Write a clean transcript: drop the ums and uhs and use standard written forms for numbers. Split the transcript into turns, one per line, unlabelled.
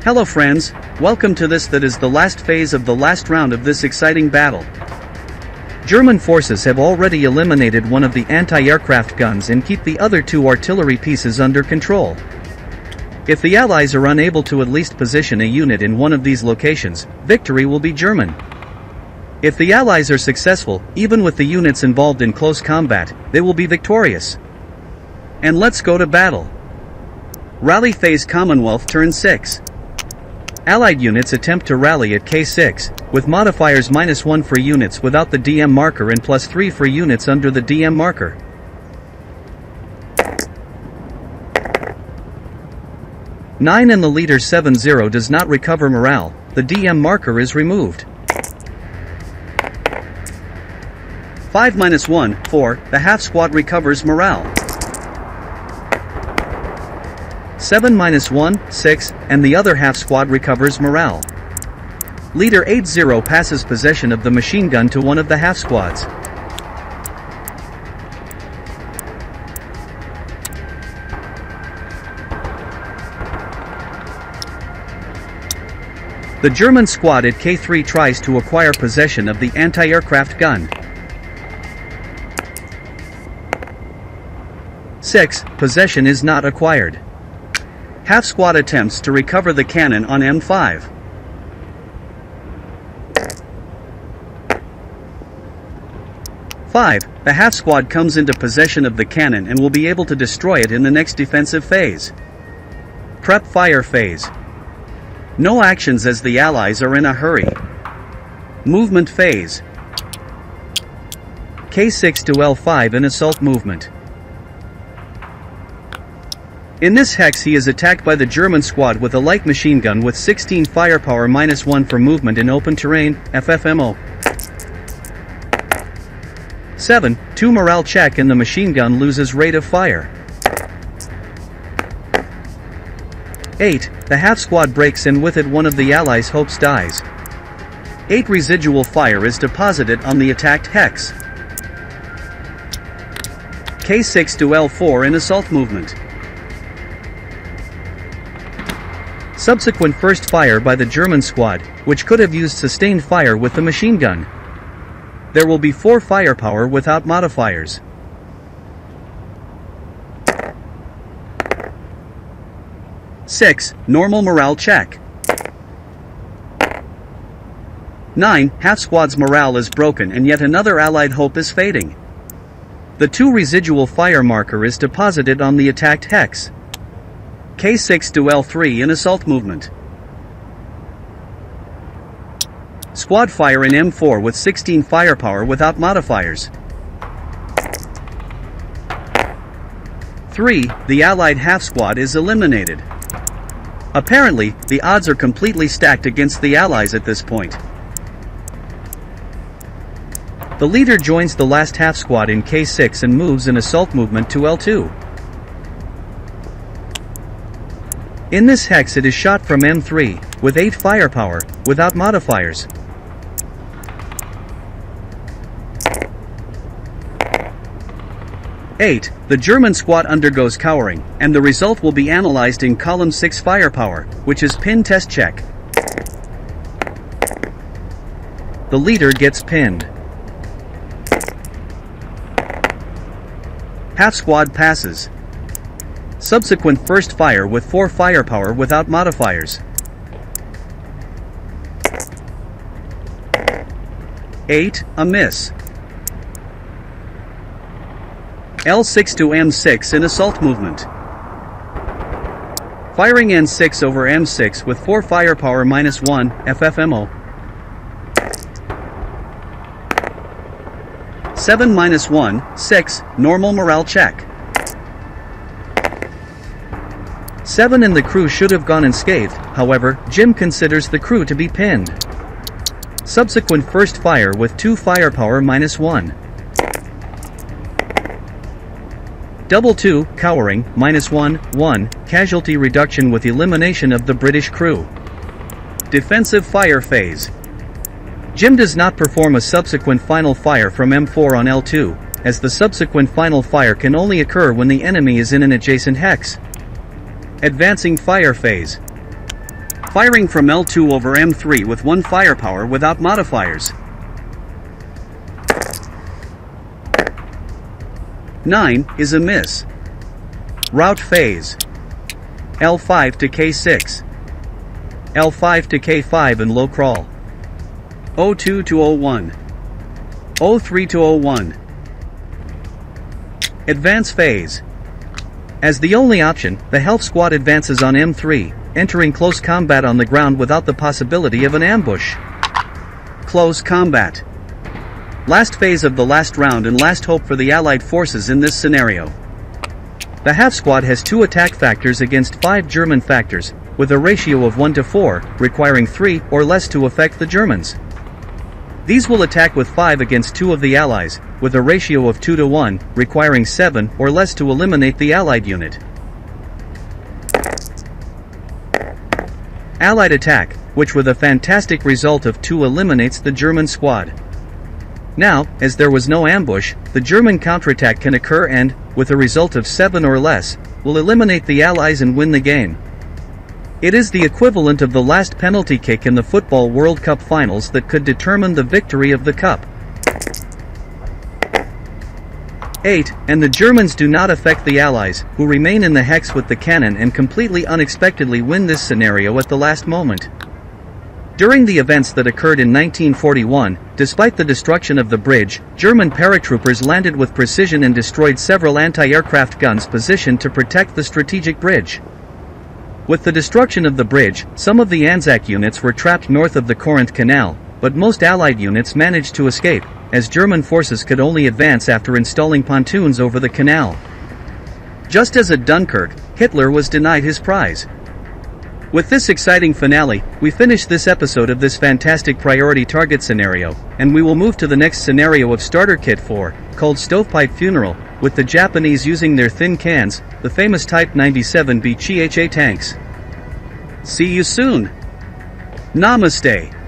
Hello friends, welcome to this that is the last phase of the last round of this exciting battle. German forces have already eliminated one of the anti-aircraft guns and keep the other two artillery pieces under control. If the Allies are unable to at least position a unit in one of these locations, victory will be German. If the Allies are successful, even with the units involved in close combat, they will be victorious. And let's go to battle. Rally phase Commonwealth turn 6. Allied units attempt to rally at K6, with modifiers -1 for units without the DM marker and +3 for units under the DM marker. Nine and the leader 7-0 does not recover morale, the DM marker is removed. 5-1, 4, the half squad recovers morale. 7-1, 6, and the other half squad recovers morale. Leader 8-0 passes possession of the machine gun to one of the half squads. The German squad at K3 tries to acquire possession of the anti-aircraft gun. 6, possession is not acquired. Half squad attempts to recover the cannon on M5. The half squad comes into possession of the cannon and will be able to destroy it in the next defensive phase. Prep fire phase. No actions as the Allies are in a hurry. Movement phase. K6 to L5 in assault movement. In this hex he is attacked by the German squad with a light machine gun with 16 firepower -1 for movement in open terrain, FFMO. 7, 2 morale check and the machine gun loses rate of fire. 8, the half squad breaks and with it one of the Allies' hopes dies. 8 residual fire is deposited on the attacked hex. K6 to L4 in assault movement. Subsequent first fire by the German squad, which could have used sustained fire with the machine gun. There will be 4 firepower without modifiers. Six, normal morale check. 9, half squad's morale is broken and yet another Allied hope is fading. The 2 residual fire marker is deposited on the attacked hex. K6 to L3 in assault movement. Squad fire in M4 with 16 firepower without modifiers. 3, the Allied half squad is eliminated. Apparently, the odds are completely stacked against the Allies at this point. The leader joins the last half squad in K6 and moves in assault movement to L2. In this hex it is shot from M3, with 8 firepower, without modifiers. Eight, the German squad undergoes cowering, and the result will be analyzed in column 6 firepower, which is pin test check. The leader gets pinned. Half squad passes. Subsequent first fire with 4 firepower without modifiers. 8, a miss. L6 to M6 in assault movement. Firing N6 over M6 with 4 firepower -1, FFMO. 7-1, 6, normal morale check. 7 and the crew should have gone unscathed, however, Jim considers the crew to be pinned. Subsequent first fire with 2 firepower -1. Double 2, cowering, -1, 1, casualty reduction with elimination of the British crew. Defensive fire phase. Jim does not perform a subsequent final fire from M4 on L2, as the subsequent final fire can only occur when the enemy is in an adjacent hex. Advancing fire phase. Firing from L2 over M3 with 1 firepower without modifiers. 9 is a miss. Route phase. L5 to K6. L5 to K5 and low crawl. O2 to O1. O3 to O1. Advance phase. As the only option, the health squad advances on M3, entering close combat on the ground without the possibility of an ambush. Close combat. Last phase of the last round and last hope for the Allied forces in this scenario. The half squad has 2 attack factors against 5 German factors, with a ratio of 1 to 4, requiring 3 or less to affect the Germans. These will attack with 5 against 2 of the Allies, with a ratio of 2 to 1, requiring 7 or less to eliminate the Allied unit. Allied attack, which with a fantastic result of 2 eliminates the German squad. Now, as there was no ambush, the German counterattack can occur and, with a result of 7 or less, will eliminate the Allies and win the game. It is the equivalent of the last penalty kick in the Football World Cup finals that could determine the victory of the cup. 8, and the Germans do not affect the Allies, who remain in the hex with the cannon and completely unexpectedly win this scenario at the last moment. During the events that occurred in 1941, despite the destruction of the bridge, German paratroopers landed with precision and destroyed several anti-aircraft guns positioned to protect the strategic bridge. With the destruction of the bridge, some of the ANZAC units were trapped north of the Corinth Canal, but most Allied units managed to escape, as German forces could only advance after installing pontoons over the canal. Just as at Dunkirk, Hitler was denied his prize. With this exciting finale, we finish this episode of this fantastic priority target scenario, and we will move to the next scenario of Starter Kit 4, called Stovepipe Funeral, with the Japanese using their thin cans, the famous Type 97B Chi tanks. See you soon! Namaste!